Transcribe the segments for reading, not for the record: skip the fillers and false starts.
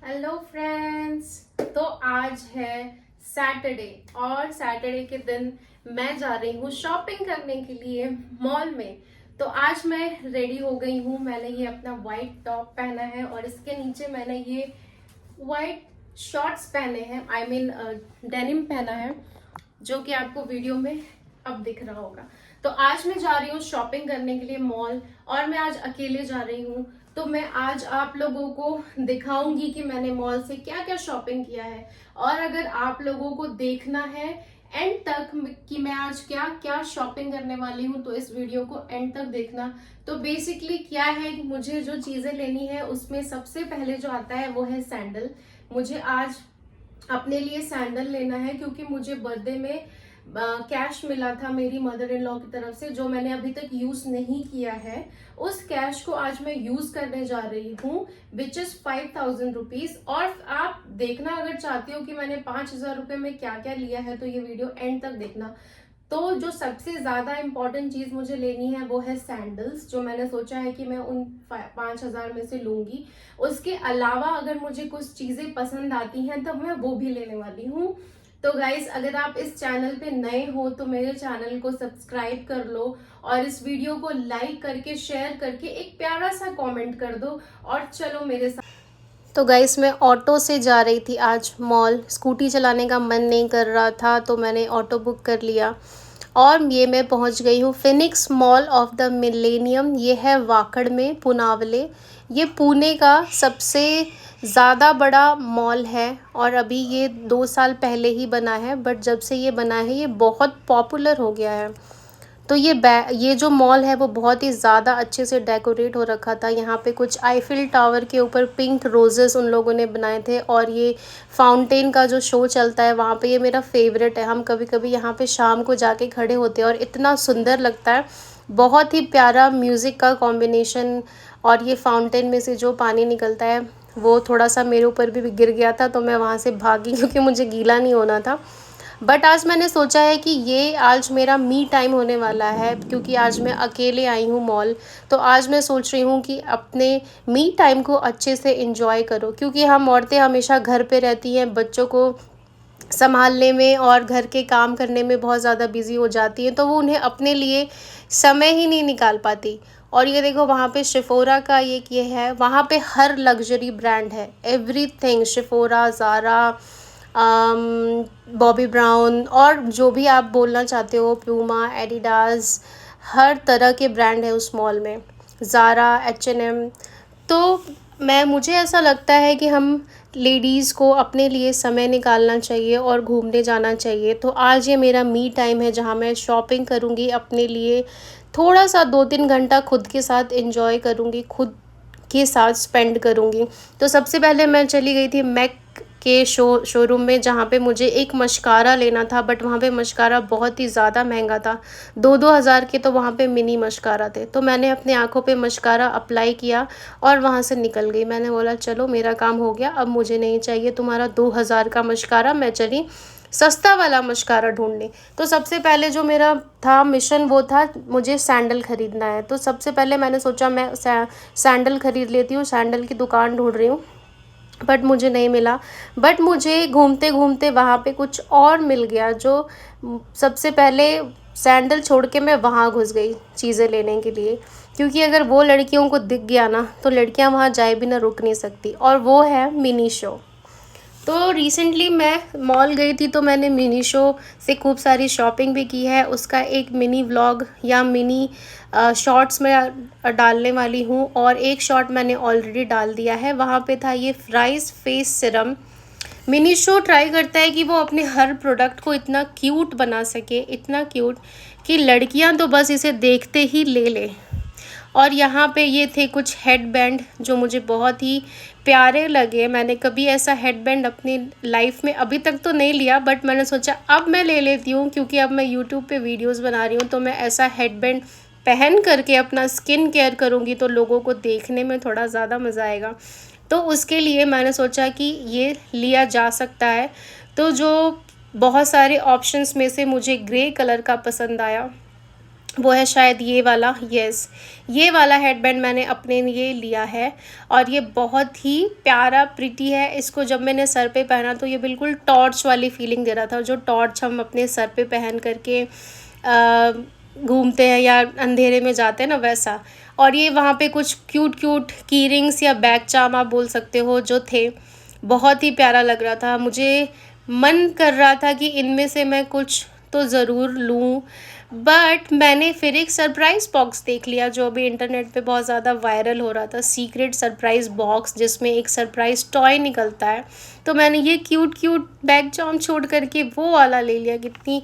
Hello friends. तो आज है सैटरडे और सैटरडे के दिन मैं जा रही हूँ शॉपिंग करने के लिए मॉल में। तो आज मैं रेडी हो गई हूँ। मैंने ये अपना वाइट टॉप पहना है और इसके नीचे मैंने ये वाइट शॉर्ट्स पहने हैं, आई मीन डेनिम पहना है, जो कि आपको वीडियो में अब दिख रहा होगा। तो आज मैं जा रही हूँ शॉपिंग करने के लिए मॉल, और मैं आज अकेले जा रही हूँ। तो मैं आज आप लोगों को दिखाऊंगी कि मैंने मॉल से क्या क्या शॉपिंग किया है। और अगर आप लोगों को देखना है एंड तक कि मैं आज क्या क्या शॉपिंग करने वाली हूँ, तो इस वीडियो को एंड तक देखना। तो बेसिकली क्या है कि मुझे जो चीजें लेनी है उसमें सबसे पहले जो आता है वो है सैंडल। मुझे आज अपने लिए सैंडल लेना है क्योंकि मुझे बर्थडे में कैश मिला था मेरी मदर इन लॉ की तरफ से, जो मैंने अभी तक यूज नहीं किया है। उस कैश को आज मैं यूज करने जा रही हूँ, विच इज 5000 रुपीज। और आप देखना अगर चाहती हो कि मैंने 5000 रुपए में क्या क्या लिया है, तो ये वीडियो एंड तक देखना। तो जो सबसे ज्यादा इंपॉर्टेंट चीज मुझे लेनी है वो है सैंडल्स, जो मैंने सोचा है कि मैं उन 5000 में से लूंगी। उसके अलावा अगर मुझे कुछ चीजें पसंद आती हैं तब मैं वो भी लेने वाली हूँ। तो गाइज, अगर आप इस चैनल पे नए हो तो मेरे चैनल को सब्सक्राइब कर लो और इस वीडियो को लाइक करके शेयर करके एक प्यारा सा कमेंट कर दो। और चलो मेरे साथ। तो गाइस, मैं ऑटो से जा रही थी आज मॉल। स्कूटी चलाने का मन नहीं कर रहा था तो मैंने ऑटो बुक कर लिया और ये मैं पहुंच गई हूँ Phoenix mall of the millennium. ये है वाकड़ में, पुनावले। ये पुणे का सबसे ज़्यादा बड़ा मॉल है और अभी ये 2 साल पहले ही बना है, बट जब से ये बना है ये बहुत पॉपुलर हो गया है। तो ये जो मॉल है वो बहुत ही ज़्यादा अच्छे से डेकोरेट हो रखा था। यहाँ पे कुछ आईफिल टावर के ऊपर पिंक रोजेस उन लोगों ने बनाए थे, और ये फाउंटेन का जो शो चलता है वहाँ पे, ये मेरा फेवरेट है। हम कभी कभी यहाँ पे शाम को जाके खड़े होते हैं और इतना सुंदर लगता है। बहुत ही प्यारा म्यूज़िक का कॉम्बिनेशन, और ये फाउंटेन में से जो पानी निकलता है वो थोड़ा सा मेरे ऊपर भी गिर गया था तो मैं वहाँ से भागी क्योंकि मुझे गीला नहीं होना था। बट आज मैंने सोचा है कि ये आज मेरा मी टाइम होने वाला है, क्योंकि आज मैं अकेले आई हूँ मॉल। तो आज मैं सोच रही हूँ कि अपने मी टाइम को अच्छे से एंजॉय करो, क्योंकि हम औरतें हमेशा घर पे रहती हैं, बच्चों को संभालने में और घर के काम करने में बहुत ज़्यादा बिजी हो जाती हैं, तो वो उन्हें अपने लिए समय ही नहीं निकाल पाती। और ये देखो, वहाँ पे शिफोरा का ये है, वहाँ पे हर लग्जरी ब्रांड है, एवरीथिंग, शिफोरा, ज़ारा, बॉबी ब्राउन, और जो भी आप बोलना चाहते हो, प्यूमा, एडिडास, हर तरह के ब्रांड है उस मॉल में, ज़ारा, H&M। तो मुझे ऐसा लगता है कि हम लेडीज़ को अपने लिए समय निकालना चाहिए और घूमने जाना चाहिए। तो आज ये मेरा मी टाइम है जहाँ मैं शॉपिंग करूँगी अपने लिए, थोड़ा सा 2-3 घंटा खुद के साथ एंजॉय करूँगी, खुद के साथ स्पेंड करूँगी। तो सबसे पहले मैं चली गई थी मैक के शोरूम में, जहाँ पे मुझे एक मस्कारा लेना था, बट वहाँ पे मस्कारा बहुत ही ज़्यादा महंगा था। 2-2 हज़ार के तो वहाँ पे मिनी मस्कारा थे। तो मैंने अपने आँखों पे मस्कारा अप्लाई किया और वहाँ से निकल गई। मैंने बोला चलो मेरा काम हो गया, अब मुझे नहीं चाहिए तुम्हारा 2 हज़ार का मस्कारा। मैं चली सस्ता वाला मस्कारा ढूंढने। तो सबसे पहले जो मेरा था मिशन वो था, मुझे सैंडल ख़रीदना है। तो सबसे पहले मैंने सोचा मैं सैंडल ख़रीद लेती हूँ। सैंडल की दुकान ढूंढ रही हूँ बट मुझे नहीं मिला। बट मुझे घूमते घूमते वहाँ पे कुछ और मिल गया, जो सबसे पहले सैंडल छोड़ के मैं वहाँ घुस गई चीज़ें लेने के लिए, क्योंकि अगर वो लड़कियों को दिख गया ना तो लड़कियाँ वहाँ जाए बिना रुक नहीं सकती, और वो है मिनी शो। तो रिसेंटली मैं मॉल गई थी तो मैंने मिनी शो से खूब सारी शॉपिंग भी की है। उसका एक मिनी व्लॉग या मिनी शॉर्ट्स में डालने वाली हूँ, और एक शॉर्ट मैंने ऑलरेडी डाल दिया है। वहाँ पे था ये fries face serum. Mini show try करता है कि वो अपने हर प्रोडक्ट को इतना क्यूट बना सके, इतना क्यूट कि लड़कियां तो बस इसे देखते ही ले लें। और यहाँ पे ये थे कुछ हेडबैंड जो मुझे बहुत ही प्यारे लगे। मैंने कभी ऐसा हेडबैंड अपनी लाइफ में अभी तक तो नहीं लिया, बट मैंने सोचा अब मैं ले लेती हूँ, क्योंकि अब मैं यूट्यूब पे वीडियोस बना रही हूँ, तो मैं ऐसा हेडबैंड पहन करके अपना स्किन केयर करूँगी तो लोगों को देखने में थोड़ा ज़्यादा मज़ा आएगा। तो उसके लिए मैंने सोचा कि ये लिया जा सकता है। तो जो बहुत सारे ऑप्शंस में से मुझे ग्रे कलर का पसंद आया, वो है शायद ये वाला, यस, ये वाला हेडबैंड मैंने अपने लिए लिया है और ये बहुत ही प्यारा प्रिटी है। इसको जब मैंने सर पे पहना तो ये बिल्कुल टॉर्च वाली फीलिंग दे रहा था, जो टॉर्च हम अपने सर पे पहन करके घूमते हैं या अंधेरे में जाते हैं ना, वैसा। और ये वहाँ पे कुछ क्यूट क्यूट की रिंग्स या बैक चार्म आप बोल सकते हो जो थे, बहुत ही प्यारा लग रहा था। मुझे मन कर रहा था कि इनमें से मैं कुछ तो ज़रूर लूँ, बट मैंने फिर एक सरप्राइज़ बॉक्स देख लिया जो अभी इंटरनेट पे बहुत ज़्यादा वायरल हो रहा था, सीक्रेट सरप्राइज़ बॉक्स जिसमें एक सरप्राइज़ टॉय निकलता है। तो मैंने ये क्यूट क्यूट बैग चार्म छोड़ करके वो वाला ले लिया। कितनी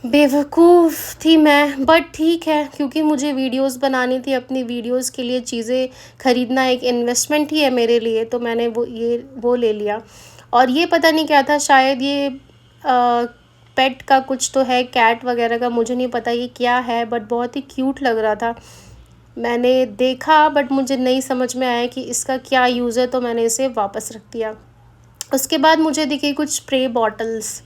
बेवकूफ़ थी मैं, बट ठीक है, क्योंकि मुझे वीडियोस बनानी थी, अपनी वीडियोस के लिए चीज़ें ख़रीदना एक इन्वेस्टमेंट ही है मेरे लिए, तो मैंने वो ले लिया। और ये पता नहीं क्या था, शायद ये पेट का कुछ तो है, कैट वगैरह का, मुझे नहीं पता ये क्या है, बट बहुत ही क्यूट लग रहा था। मैंने देखा बट मुझे नहीं समझ में आया कि इसका क्या यूज़ है, तो मैंने इसे वापस रख दिया। उसके बाद मुझे दिखी कुछ स्प्रे बॉटल्स,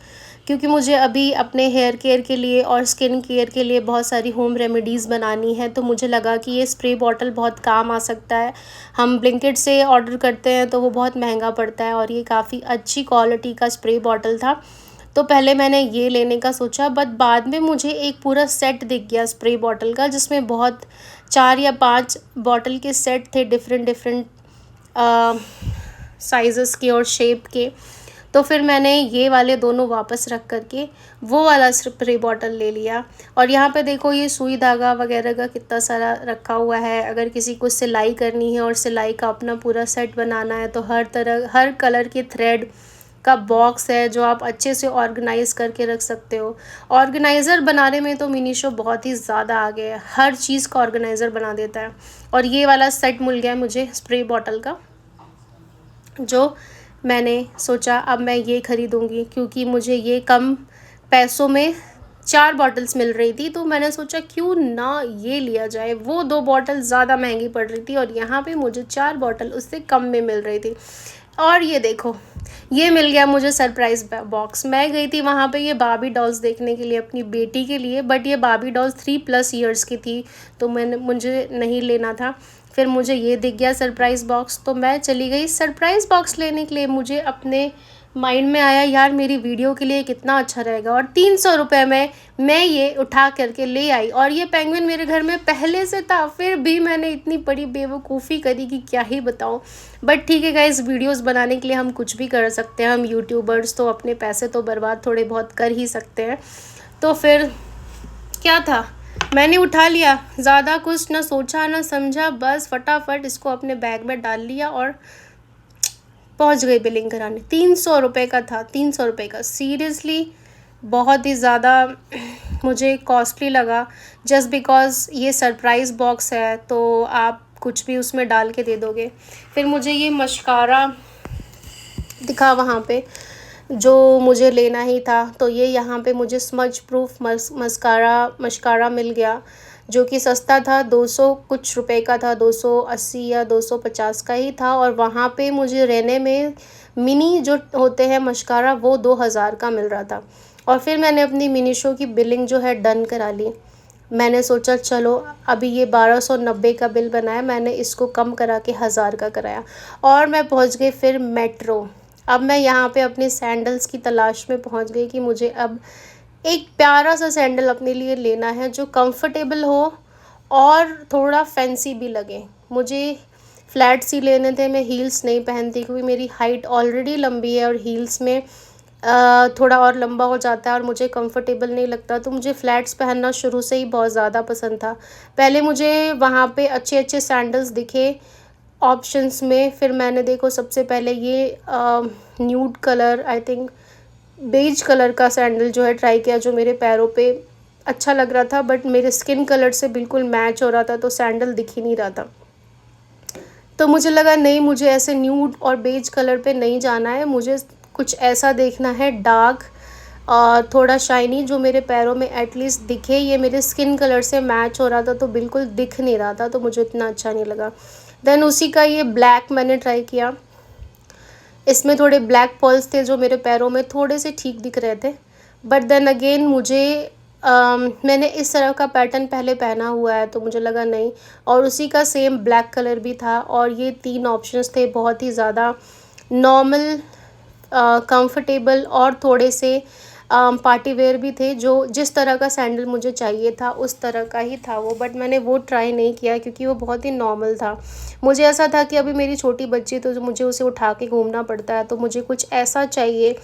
क्योंकि मुझे अभी अपने हेयर केयर के लिए और स्किन केयर के लिए बहुत सारी होम रेमेडीज़ बनानी है, तो मुझे लगा कि ये स्प्रे बॉटल बहुत काम आ सकता है। हम ब्लिंकिट से ऑर्डर करते हैं तो वो बहुत महंगा पड़ता है, और ये काफ़ी अच्छी क्वालिटी का स्प्रे बॉटल था। तो पहले मैंने ये लेने का सोचा, बट बाद में मुझे एक पूरा सेट दिख गया स्प्रे बॉटल का, जिसमें बहुत 4 या 5 बॉटल के सेट थे, डिफरेंट डिफरेंट साइज़ेस के और शेप के। तो फिर मैंने ये वाले दोनों वापस रख करके वो वाला स्प्रे बॉटल ले लिया। और यहाँ पे देखो ये सुई धागा वगैरह का कितना सारा रखा हुआ है। अगर किसी को सिलाई करनी है और सिलाई का अपना पूरा सेट बनाना है, तो हर कलर के थ्रेड का बॉक्स है जो आप अच्छे से ऑर्गेनाइज़ करके रख सकते हो। ऑर्गेनाइज़र बनाने में तो मिनीशो बहुत ही ज़्यादा आगे है, हर चीज़ का ऑर्गेनाइज़र बना देता है। और ये वाला सेट मिल गया मुझे स्प्रे बॉटल का, जो मैंने सोचा अब मैं ये ख़रीदूँगी, क्योंकि मुझे ये कम पैसों में 4 बॉटल्स मिल रही थी, तो मैंने सोचा क्यों ना ये लिया जाए। वो 2 बॉटल ज़्यादा महंगी पड़ रही थी और यहाँ पे मुझे 4 बॉटल उससे कम में मिल रही थी। और ये देखो, ये मिल गया मुझे सरप्राइज़ बॉक्स। मैं गई थी वहाँ पे ये बार्बी डॉल्स देखने के लिए अपनी बेटी के लिए, बट ये बार्बी डॉल्स 3+ ईयर्स की थी, तो मुझे नहीं लेना था। फिर मुझे ये दिख गया सरप्राइज़ बॉक्स, तो मैं चली गई सरप्राइज़ बॉक्स लेने के लिए। मुझे अपने माइंड में आया, यार मेरी वीडियो के लिए कितना अच्छा रहेगा, और 300 रुपये में मैं ये उठा करके ले आई। और ये पेंगुइन मेरे घर में पहले से था, फिर भी मैंने इतनी बड़ी बेवकूफ़ी करी कि क्या ही बताऊँ। बट ठीक है गाइस, वीडियोस बनाने के लिए हम कुछ भी कर सकते हैं। हम यूट्यूबर्स तो अपने पैसे तो बर्बाद थोड़े बहुत कर ही सकते हैं। तो फिर क्या था, मैंने उठा लिया, ज़्यादा कुछ ना सोचा ना समझा, बस फटाफट इसको अपने बैग में डाल लिया और पहुंच गई बिलिंग कराने। 300 रुपये का था, 300 रुपये का। सीरियसली बहुत ही ज़्यादा मुझे कॉस्टली लगा, जस्ट बिकॉज़ ये सरप्राइज़ बॉक्स है तो आप कुछ भी उसमें डाल के दे दोगे। फिर मुझे ये मस्कारा दिखा वहाँ पे जो मुझे लेना ही था, तो ये यहाँ पे मुझे स्मज प्रूफ मस्कारा मिल गया, जो कि सस्ता था, 200 कुछ रुपए का था, 280 या 250 का ही था। और वहाँ पे मुझे रहने में मिनी जो होते हैं मस्कारा, वो 2000 का मिल रहा था। और फिर मैंने अपनी मिनीशो की बिलिंग जो है डन करा ली। मैंने सोचा चलो अभी ये 1290 का बिल बनाया, मैंने इसको कम करा के 1000 का कराया, और मैं पहुँच गई फिर मेट्रो। अब मैं यहाँ पे अपने सैंडल्स की तलाश में पहुँच गई कि मुझे अब एक प्यारा सा सैंडल अपने लिए लेना है जो कंफर्टेबल हो और थोड़ा फैंसी भी लगे। मुझे फ्लैट सी लेने थे, मैं हील्स नहीं पहनती क्योंकि मेरी हाइट ऑलरेडी लंबी है और हील्स में थोड़ा और लंबा हो जाता है और मुझे कंफर्टेबल नहीं लगता। तो मुझे फ्लैट्स पहनना शुरू से ही बहुत ज़्यादा पसंद था। पहले मुझे वहाँ पे अच्छे अच्छे सैंडल्स दिखे ऑप्शंस में, फिर मैंने देखो सबसे पहले ये nude colour, I think beige colour का सैंडल जो है ट्राई किया, जो मेरे पैरों पे अच्छा लग रहा था, बट मेरे स्किन कलर से बिल्कुल मैच हो रहा था, तो सैंडल दिख ही नहीं रहा था। तो मुझे लगा नहीं, मुझे ऐसे न्यूड और बेज कलर पे नहीं जाना है, मुझे कुछ ऐसा देखना है डार्क और थोड़ा शाइनी, जो मेरे पैरों में एटलीस्ट दिखे। ये मेरे स्किन कलर से मैच हो रहा था तो बिल्कुल दिख नहीं रहा था, तो मुझे इतना अच्छा नहीं लगा। देन उसी का ये ब्लैक मैंने ट्राई किया, इसमें थोड़े ब्लैक पर्ल्स थे जो मेरे पैरों में थोड़े से ठीक दिख रहे थे, बट देन अगेन मुझे मैंने इस तरह का पैटर्न पहले पहना हुआ है तो मुझे लगा नहीं, और उसी का सेम ब्लैक कलर भी था, और ये 3 ऑप्शंस थे बहुत ही ज़्यादा नॉर्मल, कंफर्टेबल और थोड़े से पार्टी वेयर भी थे। जो जिस तरह का सैंडल मुझे चाहिए था उस तरह का ही था वो, बट मैंने वो ट्राई नहीं किया क्योंकि वो बहुत ही नॉर्मल था। मुझे ऐसा था कि अभी मेरी छोटी बच्ची तो मुझे उसे उठा के घूमना पड़ता है, तो मुझे कुछ ऐसा चाहिए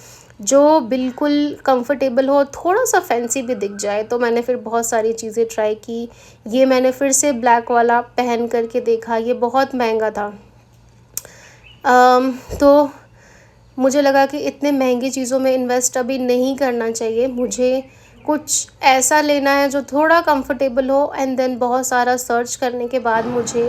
जो बिल्कुल कंफर्टेबल हो, थोड़ा सा फैंसी भी दिख जाए। तो मैंने फिर बहुत सारी चीज़ें ट्राई की। ये मैंने फिर से ब्लैक वाला पहन करके देखा, ये बहुत महंगा था। तो मुझे लगा कि इतने महंगी चीज़ों में इन्वेस्ट अभी नहीं करना चाहिए, मुझे कुछ ऐसा लेना है जो थोड़ा कंफर्टेबल हो। एंड देन बहुत सारा सर्च करने के बाद मुझे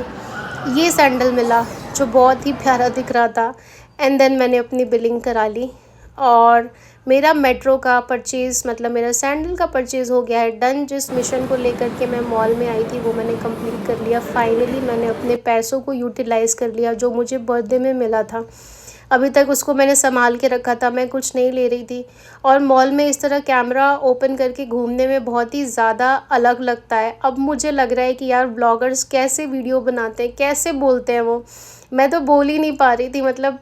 ये सैंडल मिला जो बहुत ही प्यारा दिख रहा था। एंड देन मैंने अपनी बिलिंग करा ली, और मेरा मेट्रो का परचेज़, मतलब मेरा सैंडल का परचेज़ हो गया है डन। जिस मिशन को लेकर के मैं मॉल में आई थी वो मैंने कंप्लीट कर लिया। फाइनली मैंने अपने पैसों को यूटिलाइज़ कर लिया जो मुझे बर्थडे में मिला था। अभी तक उसको मैंने संभाल के रखा था, मैं कुछ नहीं ले रही थी। और मॉल में इस तरह कैमरा ओपन करके घूमने में बहुत ही ज़्यादा अलग लगता है। अब मुझे लग रहा है कि यार ब्लॉगर्स कैसे वीडियो बनाते हैं, कैसे बोलते हैं वो। मैं तो बोल ही नहीं पा रही थी, मतलब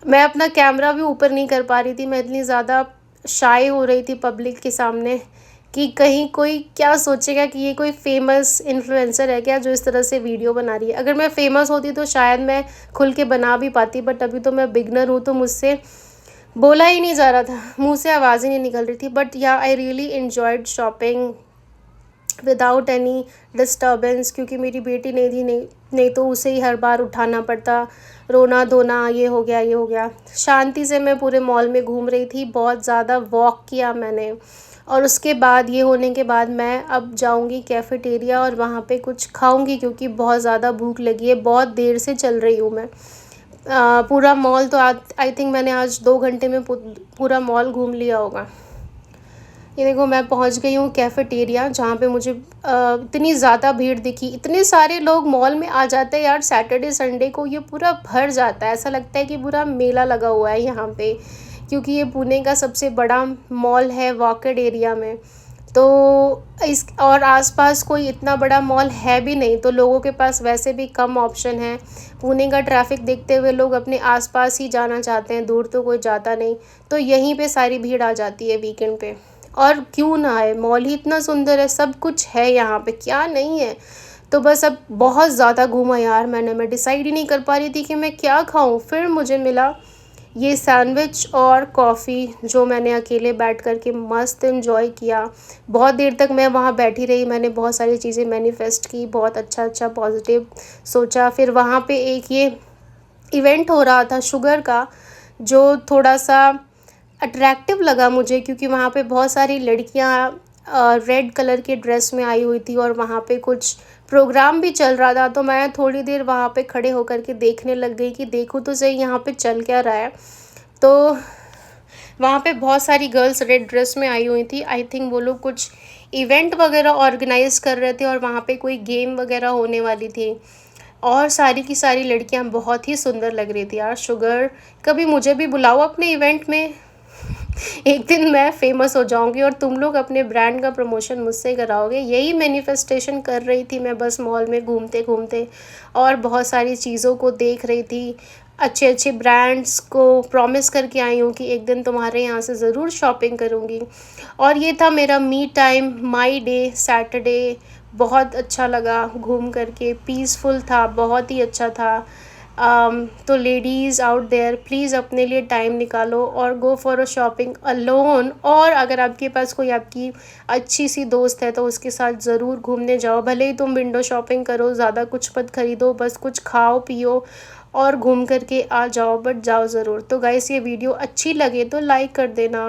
मैं अपना कैमरा भी ऊपर नहीं कर पा रही थी। मैं इतनी ज़्यादा शाय हो रही थी पब्लिक के सामने कि कहीं कोई क्या सोचेगा कि ये कोई फ़ेमस इन्फ्लुएंसर है क्या जो इस तरह से वीडियो बना रही है। अगर मैं फ़ेमस होती तो शायद मैं खुल के बना भी पाती, बट अभी तो मैं बिगनर हूँ तो मुझसे बोला ही नहीं जा रहा था, मुँह से आवाज़ ही नहीं निकल रही थी। बट या I really enjoyed shopping without any disturbance, क्योंकि मेरी बेटी नहीं थी, नहीं तो उसे ही हर बार उठाना पड़ता, रोना धोना, ये हो गया ये हो गया। शांति से मैं पूरे मॉल में घूम रही थी, बहुत ज़्यादा वॉक किया मैंने। और उसके बाद ये होने के बाद मैं अब जाऊंगी कैफ़ेटेरिया और वहाँ पे कुछ खाऊंगी क्योंकि बहुत ज़्यादा भूख लगी है। बहुत देर से चल रही हूँ मैं। पूरा मॉल तो आई थिंक मैंने आज 2 घंटे में पूरा मॉल घूम लिया होगा। ये देखो मैं पहुंच गई हूँ कैफ़ेटेरिया, जहाँ पे मुझे इतनी ज़्यादा भीड़ दिखी। इतने सारे लोग मॉल में आ जाते हैं यार, सैटरडे संडे को ये पूरा भर जाता है। ऐसा लगता है कि पूरा मेला लगा हुआ है यहाँ पे, क्योंकि ये पुणे का सबसे बड़ा मॉल है वॉकेड एरिया में। तो इस और आसपास कोई इतना बड़ा मॉल है भी नहीं, तो लोगों के पास वैसे भी कम ऑप्शन है। पुणे का ट्रैफिक देखते हुए लोग अपने आसपास ही जाना चाहते हैं, दूर तो कोई जाता नहीं। तो यहीं पे सारी भीड़ आ जाती है वीकेंड पे। और क्यों ना है, मॉल ही इतना सुंदर है, सब कुछ है यहाँ पे, क्या नहीं है। तो बस अब बहुत ज़्यादा घूमा यार मैं डिसाइड ही नहीं कर पा रही थी कि मैं क्या खाऊं। फिर मुझे मिला ये सैंडविच और कॉफ़ी, जो मैंने अकेले बैठ कर के मस्त एंजॉय किया। बहुत देर तक मैं वहाँ बैठी रही, मैंने बहुत सारी चीज़ें मैनिफेस्ट की, बहुत अच्छा पॉजिटिव सोचा। फिर वहाँ पे एक ये इवेंट हो रहा था शुगर का, जो थोड़ा सा अट्रैक्टिव लगा मुझे, क्योंकि वहाँ पे बहुत सारी लड़कियाँ रेड कलर के ड्रेस में आई हुई थी और वहाँ पे कुछ प्रोग्राम भी चल रहा था। तो मैं थोड़ी देर वहाँ पे खड़े होकर के देखने लग गई कि देखूँ तो सही यहाँ पे चल क्या रहा है। तो वहाँ पे बहुत सारी गर्ल्स रेड ड्रेस में आई हुई थी। आई थिंक वो लोग कुछ इवेंट वगैरह ऑर्गेनाइज़ कर रहे थे और वहाँ पे कोई गेम वगैरह होने वाली थी। और सारी की सारी लड़कियाँ बहुत ही सुंदर लग रही थी यार। शुगर, कभी मुझे भी बुलाओ अपने इवेंट में। एक दिन मैं फेमस हो जाऊंगी और तुम लोग अपने ब्रांड का प्रमोशन मुझसे कराओगे। यही मैनिफेस्टेशन कर रही थी मैं, बस मॉल में घूमते घूमते और बहुत सारी चीज़ों को देख रही थी। अच्छे अच्छे ब्रांड्स को प्रॉमिस करके आई हूँ कि एक दिन तुम्हारे यहाँ से ज़रूर शॉपिंग करूँगी। और ये था मेरा me time, my day, Saturday. बहुत अच्छा लगा घूम करके, पीसफुल था, बहुत ही अच्छा था। तो लेडीज़ आउट देयर, प्लीज़ अपने लिए टाइम निकालो और go for a shopping alone. और अगर आपके पास कोई आपकी अच्छी सी दोस्त है तो उसके साथ ज़रूर घूमने जाओ। भले ही तुम विंडो शॉपिंग करो, ज़्यादा कुछ मत खरीदो, बस कुछ खाओ पियो और घूम करके आ जाओ, बट जाओ ज़रूर। तो गाइस ये वीडियो अच्छी लगे तो लाइक कर देना।